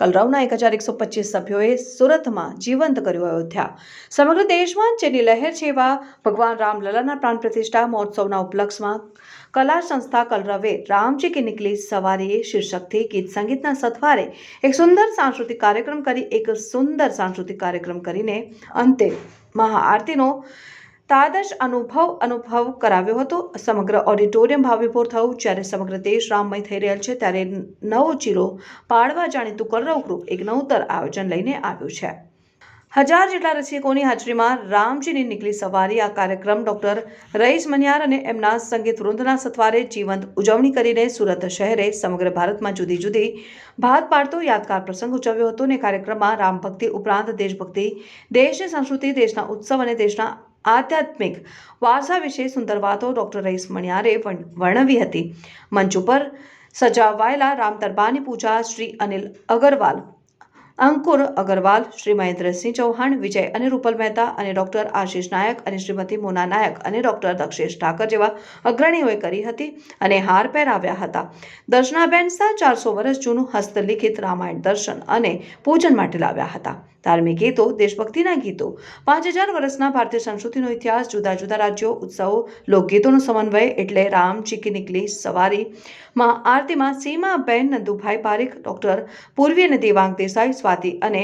કલરવના 1125 સભ્યોએ સુરતમાં જીવંત કર્યું અયોધ્યા। સમગ્ર દેશમાં જેની લહેર છે એવા ભગવાન રામલલાના પ્રાણ પ્રતિષ્ઠા મહોત્સવના ઉપલક્ષમાં કલા સંસ્થા કલરવે રામજી કી નીકળી સવારીએ શીર્ષકથી ગીત સંગીતના સથવારે એક સુંદર સાંસ્કૃતિક કાર્યક્રમ કરીને અંતે મહાઆરતીનો તાદશ અનુભવ કરાવ્યો હતો। સમગ્ર ઓડિટોરિયમ ભાવવિભોર થયું। જ્યારે સમગ્ર દેશ રામમય થઈ રહેલ છે ત્યારે નવો ચીરો પાડવા જાણીતું કલરવ ગ્રુપ એક નવતર આયોજન લઈને આવ્યું છે। 1000 જેટલા રસિકોની હાજરીમાં રામજીની નીકળી સવારી આ કાર્યક્રમ ડોક્ટર રઈસ મનિયાર અને એમના સંગીત વૃંદના સથવારે જીવંત ઉજવણી કરીને સુરત શહેરે સમગ્ર ભારતમાં જુદી જુદી ભાત પાડતો યાદગાર પ્રસંગ ઉજવ્યો હતો। ને કાર્યક્રમમાં રામ ભક્તિ ઉપરાંત દેશભક્તિ, દેશની સંસ્કૃતિ, દેશના ઉત્સવ અને દેશના આધ્યાત્મિક વારસા વિશે સુંદર વાતો ડોક્ટર રઈસ મણિયારે વર્ણવી હતી। મંચ ઉપર સજાવાયેલા રામ દરબારની પૂજા શ્રી અનિલ અગરવાલ, અંકુર અગરવાલ, શ્રી મહેન્દ્રસિંહ ચૌહાણ, વિજય અને રૂપલ મહેતા અને ડોક્ટર આશીષ નાયક અને શ્રીમતી મોના નાયક અને ડોક્ટર દક્ષેશ ઠાકર જેવા અગ્રણીઓએ કરી હતી અને હાર પહેરાવ્યા હતા। દર્શનાબેન શાહ 400 વર્ષ જૂનું હસ્તલિખિત રામાયણ દર્શન અને પૂજન માટે લાવ્યા હતા। ધાર્મિક ગીતો, દેશભક્તિના ગીતો, 5000 વર્ષના ભારતીય સંસ્કૃતિનો ઇતિહાસ, જુદા જુદા રાજ્યો, ઉત્સવો, લોકગીતોનો સમન્વય એટલે રામજી કી નીકળી સવારી માં આરતીમાં સીમાબેન નંદુભાઈ પારીખ, ડોક્ટર પૂર્વી અને દેવાંગ દેસાઈ, સ્વાતિ અને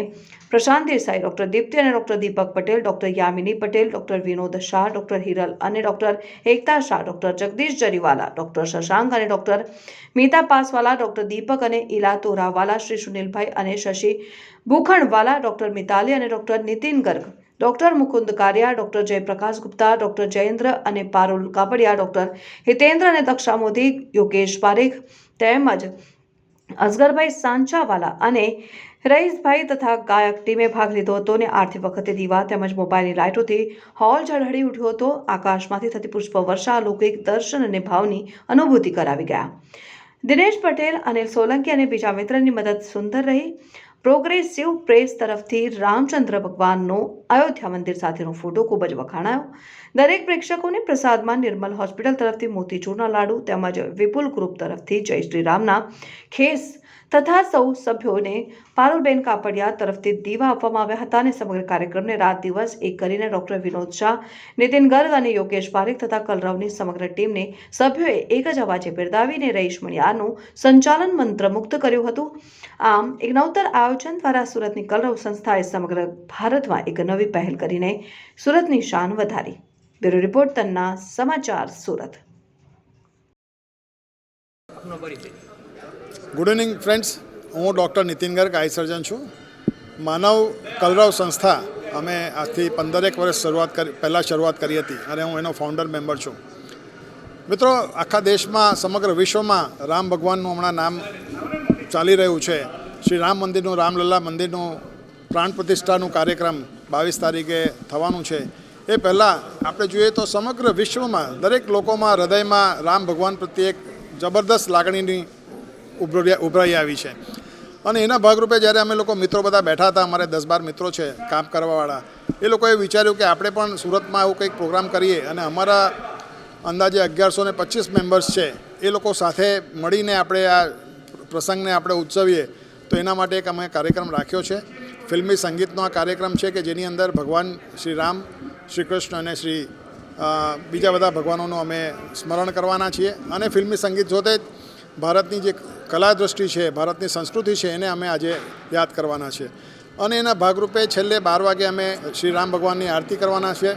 પ્રશાંત દેસાઈ, ડોક્ટર દીપ્તિ અને doctor Deepak Patel, doctor Yamini Patel, doctor Vinod Shah, doctor Hiral અને doctor Ekta Shah, doctor Jagdish Jariwala, doctor Shashank અને ડોક્ટર મીતા પાસવાલા, ડોક્ટર દીપક અને ઇલા તોરાવાલા, શ્રી સુનિલભાઈ અને શશી ભૂખણવાલા, ડોક્ટર મિતાલી અને doctor Nitin Garg, doctor Mukund Kariya, doctor Jayprakash Gupta, doctor Jayendra અને પારુલ કાપડિયા, ડોક્ટર હિતેન્દ્ર અને દક્ષા મોદી, યોગેશ પારેખ તેમજ અસગરભાઈ સાંચાવાલા અને રઈસભાઈ તથા ગાયક ટીમે ભાગ લીધો હતો। અને આરતી વખતે દીવા તેમજ મોબાઈલની લાઇટોથી હોલ ઝળહળી ઉઠ્યો હતો। આકાશમાંથી થતી પુષ્પ વર્ષા અલૌકિક દર્શન અને ભાવની અનુભૂતિ કરાવી ગયા। દિનેશ પટેલ, અનિલ સોલંકી અને બીજા મિત્રની મદદ સુંદર રહી। પ્રોગ્રેસિવ પ્રેસ તરફથી રામચંદ્ર ભગવાનનો અયોધ્યા મંદિર સાથેનો ફોટો ખૂબ જ વખાણાયો। દરેક પ્રેક્ષકોને પ્રસાદમાં નિર્મલ હોસ્પિટલ તરફથી મોતીચૂરના લાડુ તેમજ વિપુલ ગ્રુપ તરફથી જય શ્રી રામના ખેસ તથા સૌ સભ્યોને પારુલબેન કાપડિયા તરફથી દીવા આપવામાં આવ્યા હતા। અને સમગ્ર કાર્યક્રમને રાત દિવસ એક કરીને ડોક્ટર વિનોદ શાહ, નીતિન ગર્ગ અને યોગેશ પારેખ તથા કલરવની સમગ્ર ટીમને સભ્યોએ એક જ અવાજે બિરદાવીને રઈસ મણિયારનું સંચાલન મંત્રમુગ્ધ કર્યું હતું। આમ એક નવતર આયોજન દ્વારા સુરતની કલરવ સંસ્થાએ સમગ્ર ભારતમાં એક નવી પહેલ કરીને સુરતની શાન વધારી। બ્યુરો રિપોર્ટ, તન્ના સમાચાર, સુરત। ગુડ ઇવનિંગ ફ્રેન્ડ્સ, હું ડૉક્ટર નીતિન ગર્ગ, આઈ સર્જન છું। માનવ કલરવ સંસ્થા અમે આજથી 15 વર્ષ પહેલાં શરૂઆત કરી હતી અને હું એનો ફાઉન્ડર મેમ્બર છું। મિત્રો, આખા દેશમાં, સમગ્ર વિશ્વમાં રામ ભગવાનનું હમણાં નામ ચાલી રહ્યું છે। શ્રી રામ મંદિરનું, રામલલા મંદિરનું પ્રાણ પ્રતિષ્ઠાનું કાર્યક્રમ 22 તારીખે થવાનું છે। એ પહેલાં આપણે જોઈએ તો સમગ્ર વિશ્વમાં દરેક લોકોમાં હૃદયમાં રામ ભગવાન પ્રત્યે એક જબરદસ્ત લાગણીની ઉભરાઈ આવી છે। અને એના ભાગરૂપે જ્યારે અમે લોકો મિત્રો બધા બેઠા હતા, અમારે 10-12 મિત્રો છે કામ કરવાવાળા, એ લોકોએ વિચાર્યું કે આપણે પણ સુરતમાં આવું કંઈક પ્રોગ્રામ કરીએ અને અમારા અંદાજે 1125 મેમ્બર્સ છે એ લોકો સાથે મળીને આપણે આ પ્રસંગને આપણે ઉજવીએ। તો એના માટે એક અમે કાર્યક્રમ રાખ્યો છે। ફિલ્મી સંગીતનો આ કાર્યક્રમ છે કે જેની અંદર ભગવાન શ્રી રામ, શ્રી કૃષ્ણ અને બીજા બધા ભગવાનોનું અમે સ્મરણ કરવાના છીએ। અને ફિલ્મી સંગીત જોતે જ ભારતની જે કલા દૃષ્ટિ છે, ભારતની સંસ્કૃતિ છે, એને અમે આજે યાદ કરવાના છે। અને એના ભાગરૂપે છેલ્લે 12 વાગે અમે શ્રી રામ ભગવાનની આરતી કરવાના છે।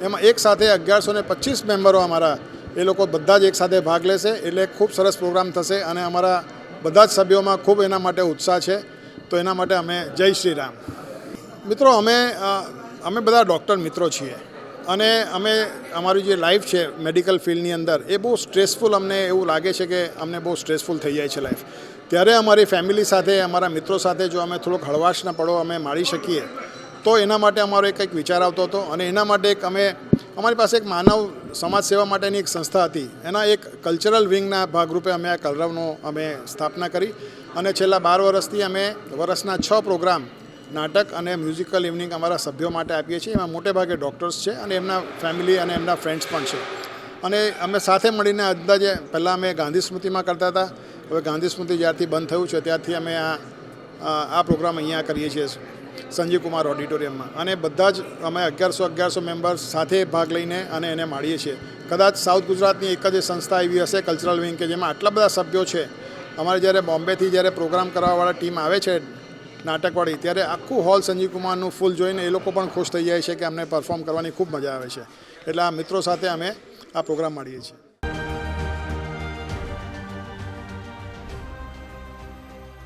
એમાં એક સાથે 1125 મેમ્બરો અમારા, એ લોકો બધા જ એક સાથે ભાગ લેશે, એટલે ખૂબ સરસ પ્રોગ્રામ થશે અને અમારા બધા જ સભ્યોમાં ખૂબ એના માટે ઉત્સાહ છે। તો એના માટે અમે જય શ્રી રામ। મિત્રો, અમે બધા ડૉક્ટર મિત્રો છીએ અને અમારી જે લાઈફ છે મેડિકલ ફિલ્ડની અંદર એ બહુ સ્ટ્રેસફુલ, અમને એવું લાગે છે કે અમને બહુ સ્ટ્રેસફુલ થઈ જાય છે લાઈફ। ત્યારે અમારી ફેમિલી સાથે, અમારા મિત્રો સાથે જો અમે થોડોક હળવાશના પળો અમે માણી શકીએ તો એના માટે અમારો કંઈક વિચાર આવતો હતો। અને એના માટે અમારી પાસે એક માનવ સમાજ સેવા માટેની એક સંસ્થા હતી, એના એક કલ્ચરલ વિંગના ભાગરૂપે અમે આ કલરવનો સ્થાપના કરી। અને છેલ્લા 12 વર્ષથી અમે વર્ષના 6 પ્રોગ્રામ, નાટક અને મ્યુઝિકલ ઇવનિંગ અમારા સભ્યો માટે આપીએ છીએ। એમાં મોટે ભાગે ડૉક્ટર્સ છે અને એમના ફેમિલી અને એમના ફ્રેન્ડ્સ પણ છે। અને અમે સાથે મળીને અંદાજે પહેલાં અમે ગાંધી સ્મૃતિમાં કરતા હતા, હવે ગાંધી સ્મૃતિ જ્યારથી બંધ થયું છે ત્યારથી અમે આ આ પ્રોગ્રામ અહીંયા કરીએ છીએ સંજીવ કુમાર ઓડિટોરિયમમાં, અને બધા જ અમે 1100 મેમ્બર્સ સાથે ભાગ લઈને અને એને માણીએ છીએ. કદાચ સાઉથ ગુજરાતની એક જ સંસ્થા એવી હશે કલ્ચરલ વિંગ કે જેમાં આટલા બધા સભ્યો છે. અમારે જ્યારે બોમ્બેથી જ્યારે પ્રોગ્રામ કરાવવાવાળા ટીમ આવે છે નાટકવાળી, ત્યારે આખું હોલ સંજીવ કુમારનું ફૂલ જોઈને એ લોકો પણ ખુશ થઈ જાય છે કે અમને પરફોર્મ કરવાની ખૂબ મજા આવે છે. એટલે આ મિત્રો સાથે અમે આ પ્રોગ્રામ માણીએ છીએ.